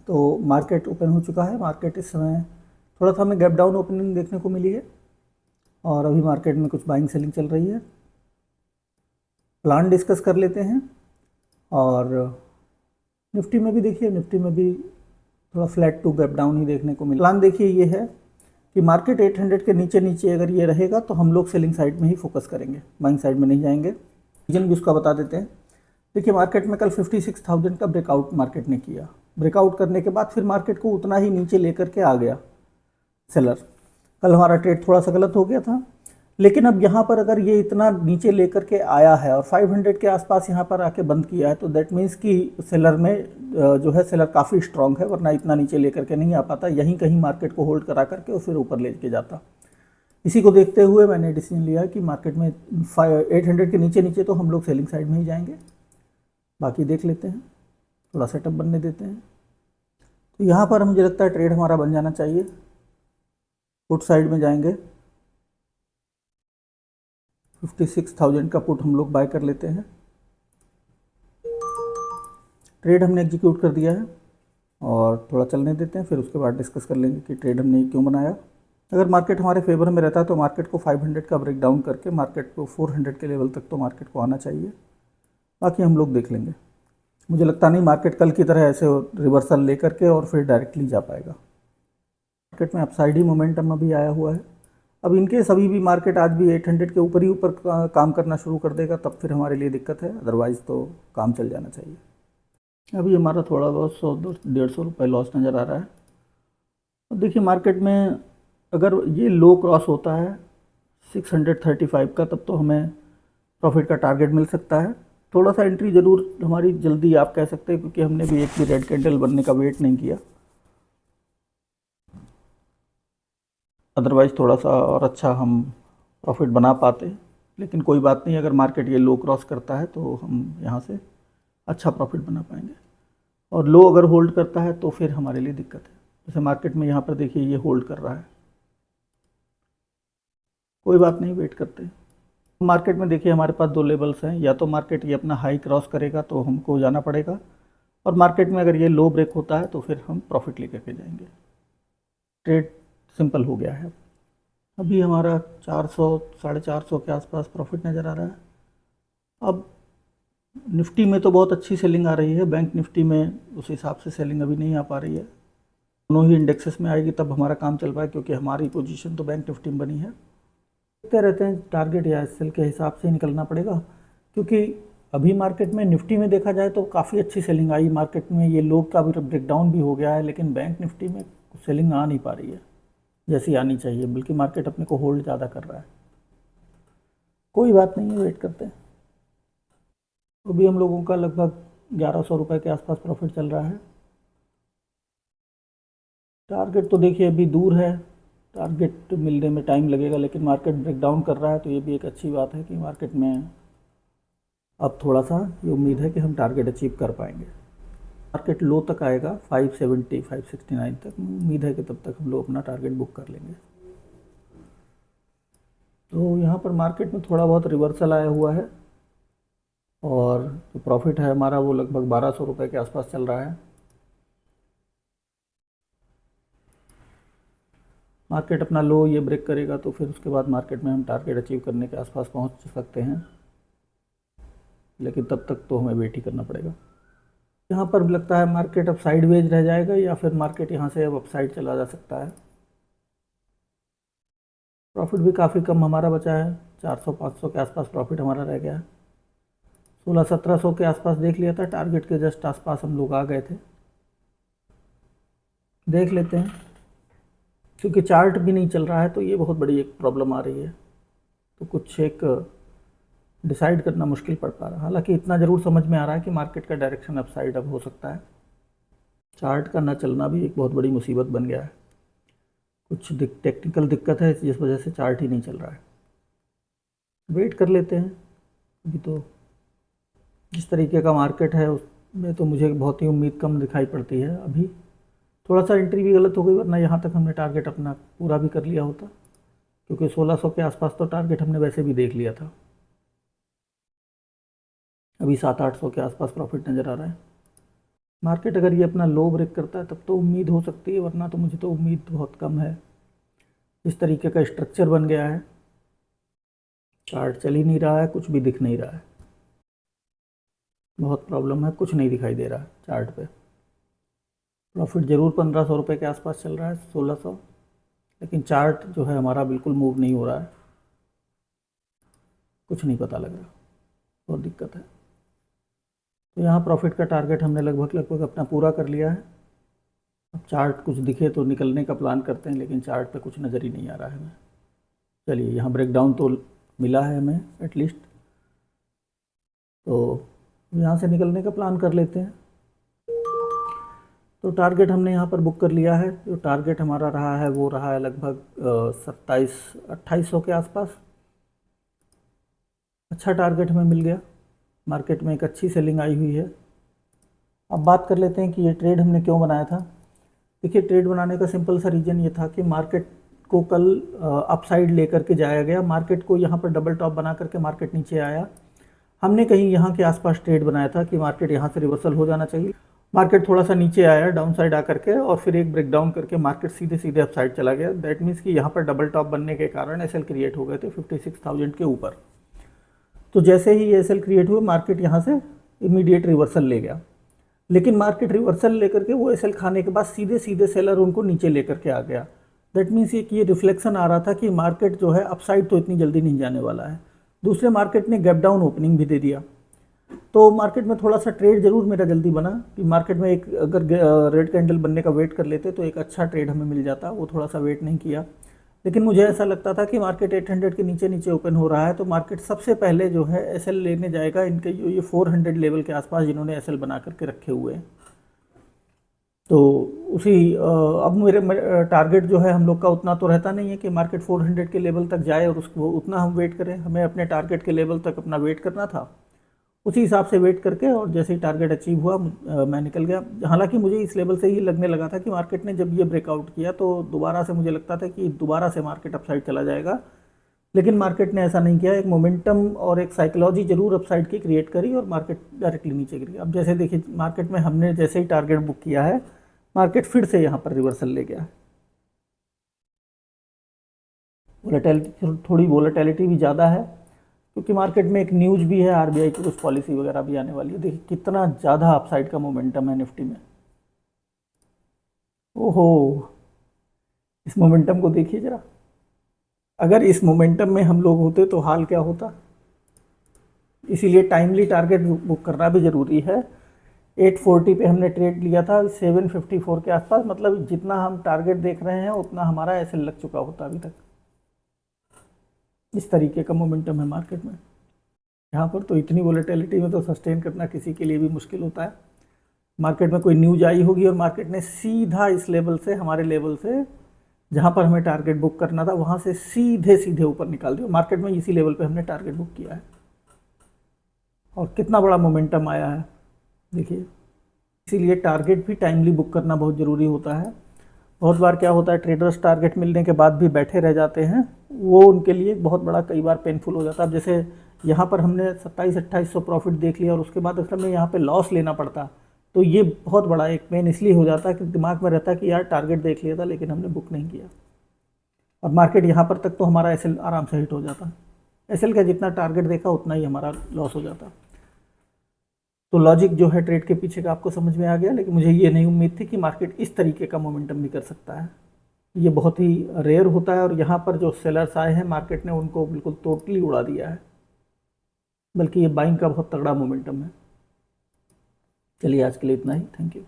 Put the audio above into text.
तो market open हो चुका है। मार्केट इस समय थोड़ा सा हमें गैप डाउन ओपनिंग देखने को मिली है और अभी मार्केट में कुछ बाइंग सेलिंग चल रही है। प्लान डिस्कस कर लेते हैं। और निफ्टी में भी देखिए, निफ्टी में भी थोड़ा फ्लैट टू गैप डाउन ही देखने को मिला। प्लान देखिए ये है कि मार्केट 800 के नीचे नीचे अगर ये रहेगा तो हम लोग सेलिंग साइड में ही फोकस करेंगे, बाइंग साइड में नहीं जाएंगे। रीजन भी उसका बता देते हैं। देखिए मार्केट में कल 56,000 का ब्रेकआउट मार्केट ने किया। ब्रेकआउट करने के बाद फिर मार्केट को उतना ही नीचे लेकर के आ गया सेलर। कल हमारा ट्रेड थोड़ा सा गलत हो गया था, लेकिन अब यहाँ पर अगर ये इतना नीचे लेकर के आया है और 500 के आसपास यहाँ पर आके बंद किया है तो दैट मीन्स कि सेलर में जो है सेलर काफ़ी स्ट्रांग है, वरना इतना नीचे लेकर के नहीं आ पाता। यहीं कहीं मार्केट को होल्ड करा करके और फिर ऊपर लेके जाता। इसी को देखते हुए मैंने डिसीजन लिया कि मार्केट में 800 के नीचे नीचे तो हम लोग सेलिंग साइड में ही जाएंगे। बाकी देख लेते हैं, थोड़ा सेटअप बनने देते हैं। तो यहाँ पर मुझे लगता है ट्रेड हमारा बन जाना चाहिए। पुट साइड में जाएंगे, 56,000 का पुट हम लोग बाय कर लेते हैं। ट्रेड हमने एग्जीक्यूट कर दिया है और थोड़ा चलने देते हैं, फिर उसके बाद डिस्कस कर लेंगे कि ट्रेड हमने क्यों बनाया। अगर मार्केट हमारे फेवर में रहता है तो मार्केट को 500 का ब्रेक डाउन करके मार्केट को 400 के लेवल तक तो मार्केट को आना चाहिए। बाकी हम लोग देख लेंगे। मुझे लगता नहीं मार्केट कल की तरह ऐसे रिवर्सल लेकर के और फिर डायरेक्टली जा पाएगा। मार्केट में अपसाइड ही मोमेंटम अभी आया हुआ है। अब इनकेस अभी भी मार्केट आज भी 800 के ऊपर ही ऊपर काम करना शुरू कर देगा तब फिर हमारे लिए दिक्कत है, अदरवाइज़ तो काम चल जाना चाहिए। अभी हमारा थोड़ा बहुत 100-150 रुपये लॉस नज़र आ रहा है। अब देखिए मार्केट में अगर ये लो क्रॉस होता है 635 का तब तो हमें प्रॉफिट का टारगेट मिल सकता है। थोड़ा सा एंट्री ज़रूर हमारी जल्दी आप कह सकते हैं, क्योंकि हमने भी एक भी रेड कैंडल बनने का वेट नहीं किया। अदरवाइज़ थोड़ा सा और अच्छा हम प्रॉफिट बना पाते, लेकिन कोई बात नहीं। अगर मार्केट ये लो क्रॉस करता है तो हम यहाँ से अच्छा प्रॉफिट बना पाएंगे, और लो अगर होल्ड करता है तो फिर हमारे लिए दिक्कत है। जैसे मार्केट में यहाँ पर देखिए ये होल्ड कर रहा है, कोई बात नहीं, वेट करते हैं। मार्केट में देखिए हमारे पास दो लेवल्स हैं, या तो मार्केट ये अपना हाई क्रॉस करेगा तो हमको जाना पड़ेगा, और मार्केट में अगर ये लो ब्रेक होता है तो फिर हम प्रॉफिट लेकर के जाएंगे। ट्रेड सिंपल हो गया है। अभी हमारा 400-450 के आसपास प्रॉफिट नज़र आ रहा है। अब निफ्टी में तो बहुत अच्छी सेलिंग आ रही है, बैंक निफ्टी में उस हिसाब से सेलिंग अभी नहीं आ पा रही है। दोनों ही इंडेक्सेस में आएगी तब हमारा काम चल पाए, क्योंकि हमारी पोजीशन तो बैंक निफ्टी में बनी है। देखते रहते हैं, टारगेट या एसएल के हिसाब से निकलना पड़ेगा, क्योंकि अभी मार्केट में निफ्टी में देखा जाए तो काफ़ी अच्छी सेलिंग आई। मार्केट में ये लोग का भी ब्रेकडाउन भी हो गया है, लेकिन बैंक निफ्टी में सेलिंग आ नहीं पा रही है जैसी आनी चाहिए, बल्कि मार्केट अपने को होल्ड ज़्यादा कर रहा है। कोई बात नहीं है, वेट करते हैं। अभी हम लोगों का लगभग 1100 रुपये के आसपास प्रॉफिट चल रहा है। टारगेट तो देखिए अभी दूर है, टारगेट मिलने में टाइम लगेगा, लेकिन मार्केट ब्रेकडाउन कर रहा है तो ये भी एक अच्छी बात है कि मार्केट में अब थोड़ा सा ये उम्मीद है कि हम टारगेट अचीव कर पाएंगे। मार्केट लो तक आएगा 570 569 तक, उम्मीद है कि तब तक हम लोग अपना टारगेट बुक कर लेंगे। तो यहाँ पर मार्केट में थोड़ा बहुत रिवर्सल आया हुआ है, और जो प्रॉफिट है हमारा वो लगभग 1200 रुपये के आसपास चल रहा है। मार्केट अपना लो ये ब्रेक करेगा तो फिर उसके बाद मार्केट में हम टारगेट अचीव करने के आसपास पहुंच सकते हैं, लेकिन तब तक तो हमें वेट ही करना पड़ेगा। यहाँ पर लगता है मार्केट अब साइडवेज रह जाएगा, या फिर मार्केट यहाँ से अब अपसाइड चला जा सकता है। प्रॉफिट भी काफ़ी कम हमारा बचा है, 400-500 के आसपास प्रॉफिट हमारा रह गया है। 1600-1700 के आसपास देख लिया था, टारगेट के जस्ट आसपास हम लोग आ गए थे। देख लेते हैं, क्योंकि चार्ट भी नहीं चल रहा है तो ये बहुत बड़ी एक प्रॉब्लम आ रही है, तो कुछ एक डिसाइड करना मुश्किल पड़ पा रहा है। हालांकि इतना ज़रूर समझ में आ रहा है कि मार्केट का डायरेक्शन अपसाइड अब हो सकता है। चार्ट का ना चलना भी एक बहुत बड़ी मुसीबत बन गया है। कुछ टेक्निकल दिक्कत है जिस वजह से चार्ट ही नहीं चल रहा है। वेट कर लेते हैं। अभी तो जिस तरीके का मार्केट है उसमें तो मुझे बहुत ही उम्मीद कम दिखाई पड़ती है। अभी थोड़ा सा एंट्री भी गलत हो गई, वरना यहाँ तक हमने टारगेट अपना पूरा भी कर लिया होता, क्योंकि 1600 के आसपास तो टारगेट हमने वैसे भी देख लिया था। अभी 700-800 के आसपास प्रॉफिट नज़र आ रहा है। मार्केट अगर ये अपना लो ब्रेक करता है तब तो उम्मीद हो सकती है, वरना तो मुझे तो उम्मीद बहुत कम है। इस तरीके का स्ट्रक्चर बन गया है, चार्ट चल ही नहीं रहा है, कुछ भी दिख नहीं रहा है, बहुत प्रॉब्लम है, कुछ नहीं दिखाई दे रहा है चार्ट पे। प्रॉफिट ज़रूर 1500 रुपये के आसपास चल रहा है, 1600, लेकिन चार्ट जो है हमारा बिल्कुल मूव नहीं हो रहा है, कुछ नहीं पता लग रहा, बहुत दिक्कत है। तो यहाँ प्रॉफिट का टारगेट हमने लगभग अपना पूरा कर लिया है। अब चार्ट कुछ दिखे तो निकलने का प्लान करते हैं, लेकिन चार्ट पे कुछ नज़र ही नहीं आ रहा है हमें। चलिए, यहाँ ब्रेकडाउन तो मिला है हमें एटलीस्ट, तो यहाँ से निकलने का प्लान कर लेते हैं। तो टारगेट हमने यहाँ पर बुक कर लिया है। जो टारगेट हमारा रहा है वो रहा है लगभग 2700-2800 के आसपास। अच्छा टारगेट हमें मिल गया, मार्केट में एक अच्छी सेलिंग आई हुई है। अब बात कर लेते हैं कि ये ट्रेड हमने क्यों बनाया था। देखिए, ट्रेड बनाने का सिंपल सा रीज़न ये था कि मार्केट को कल अपसाइड लेकर के जाया गया, मार्केट को यहाँ पर डबल टॉप बना करके मार्केट नीचे आया। हमने कहीं यहाँ के आसपास ट्रेड बनाया था कि मार्केट यहाँ से रिवर्सल हो जाना चाहिए। मार्केट थोड़ा सा नीचे आया डाउन साइड आकर के, और फिर एक ब्रेकडाउन करके मार्केट सीधे सीधे अपसाइड चला गया। दैट मीन्स कि यहाँ पर डबल टॉप बनने के कारण एसएल क्रिएट हो गए थे 56,000 के ऊपर। तो जैसे ही ये एसएल क्रिएट हुए, मार्केट यहाँ से इमीडिएट रिवर्सल ले गया, लेकिन मार्केट रिवर्सल लेकर के वो एसएल खाने के बाद सीधे सीधे सेलर उनको नीचे लेकर के आ गया। दैट मीन्स ये रिफ्लेक्शन आ रहा था कि मार्केट जो है अपसाइड तो इतनी जल्दी नहीं जाने वाला है। दूसरे मार्केट ने गैप डाउन ओपनिंग भी दे दिया, तो मार्केट में थोड़ा सा ट्रेड जरूर मेरा जल्दी बना कि मार्केट में एक अगर रेड कैंडल बनने का वेट कर लेते तो एक अच्छा ट्रेड हमें मिल जाता। वो थोड़ा सा वेट नहीं किया, लेकिन मुझे ऐसा लगता था कि मार्केट 800 के नीचे नीचे ओपन हो रहा है, तो मार्केट सबसे पहले जो है एसएल लेने जाएगा इनके ये 400 लेवल के आसपास जिन्होंने एसएल बना करके रखे हुए हैं। तो उसी अब मेरे टारगेट जो है हम लोग का उतना तो रहता नहीं है कि मार्केट 400 के लेवल तक जाए और उसको उतना हम वेट करें। हमें अपने टारगेट के लेवल तक अपना वेट करना था, उसी हिसाब से वेट करके, और जैसे ही टारगेट अचीव हुआ मैं निकल गया। हालांकि मुझे इस लेवल से ही लगने लगा था कि मार्केट ने जब ये ब्रेकआउट किया तो दोबारा से मुझे लगता था कि दोबारा से मार्केट अपसाइड चला जाएगा, लेकिन मार्केट ने ऐसा नहीं किया। एक मोमेंटम और एक साइकोलॉजी जरूर अपसाइड की क्रिएट करी और मार्केट डायरेक्टली नीचे गिर गया। अब जैसे देखिए, मार्केट में हमने जैसे ही टारगेट बुक किया है, मार्केट फिर से यहाँ पर रिवर्सल ले गया। वोलेटिलिटी, थोड़ी वोलेटिलिटी भी ज़्यादा है, क्योंकि मार्केट में एक न्यूज़ भी है, आरबीआई की कुछ पॉलिसी वगैरह भी आने वाली है। देखिए कितना ज़्यादा अपसाइड का मोमेंटम है निफ्टी में। ओहो, इस मोमेंटम को देखिए ज़रा, अगर इस मोमेंटम में हम लोग होते तो हाल क्या होता। इसीलिए टाइमली टारगेट बुक करना भी ज़रूरी है। 840 पे हमने ट्रेड लिया था, 754 के आसपास, मतलब जितना हम टारगेट देख रहे हैं उतना हमारा ऐसे लग चुका होता अभी तक। इस तरीके का मोमेंटम है मार्केट में। यहाँ पर तो इतनी वोलेटिलिटी में तो सस्टेन करना किसी के लिए भी मुश्किल होता है। मार्केट में कोई न्यूज आई होगी और मार्केट ने सीधा इस लेवल से, हमारे लेवल से जहाँ पर हमें टारगेट बुक करना था वहाँ से सीधे सीधे ऊपर निकाल दिया। मार्केट में इसी लेवल पे हमने टारगेट बुक किया है, और कितना बड़ा मोमेंटम आया है देखिए। इसीलिए टारगेट भी टाइमली बुक करना बहुत ज़रूरी होता है। बहुत बार क्या होता है, ट्रेडर्स टारगेट मिलने के बाद भी बैठे रह जाते हैं, वो उनके लिए बहुत बड़ा कई बार पेनफुल हो जाता है। अब जैसे यहाँ पर हमने 27-2800 प्रॉफिट देख लिया और उसके बाद अगर हमें यहाँ पे लॉस लेना पड़ता तो ये बहुत बड़ा एक पेन इसलिए हो जाता है कि दिमाग में रहता है कि यार टारगेट देख लिया था लेकिन हमने बुक नहीं किया, और मार्केट यहाँ पर तक तो हमारा एसएल आराम से हिट हो जाता। एसएल का जितना टारगेट देखा उतना ही हमारा लॉस हो जाता। तो लॉजिक जो है ट्रेड के पीछे का आपको समझ में आ गया, लेकिन मुझे ये नहीं उम्मीद थी कि मार्केट इस तरीके का मोमेंटम भी कर सकता है। ये बहुत ही रेयर होता है, और यहाँ पर जो सेलर्स आए हैं मार्केट ने उनको बिल्कुल टोटली उड़ा दिया है, बल्कि ये बाइंग का बहुत तगड़ा मोमेंटम है। चलिए, आज के लिए इतना ही। Thank you.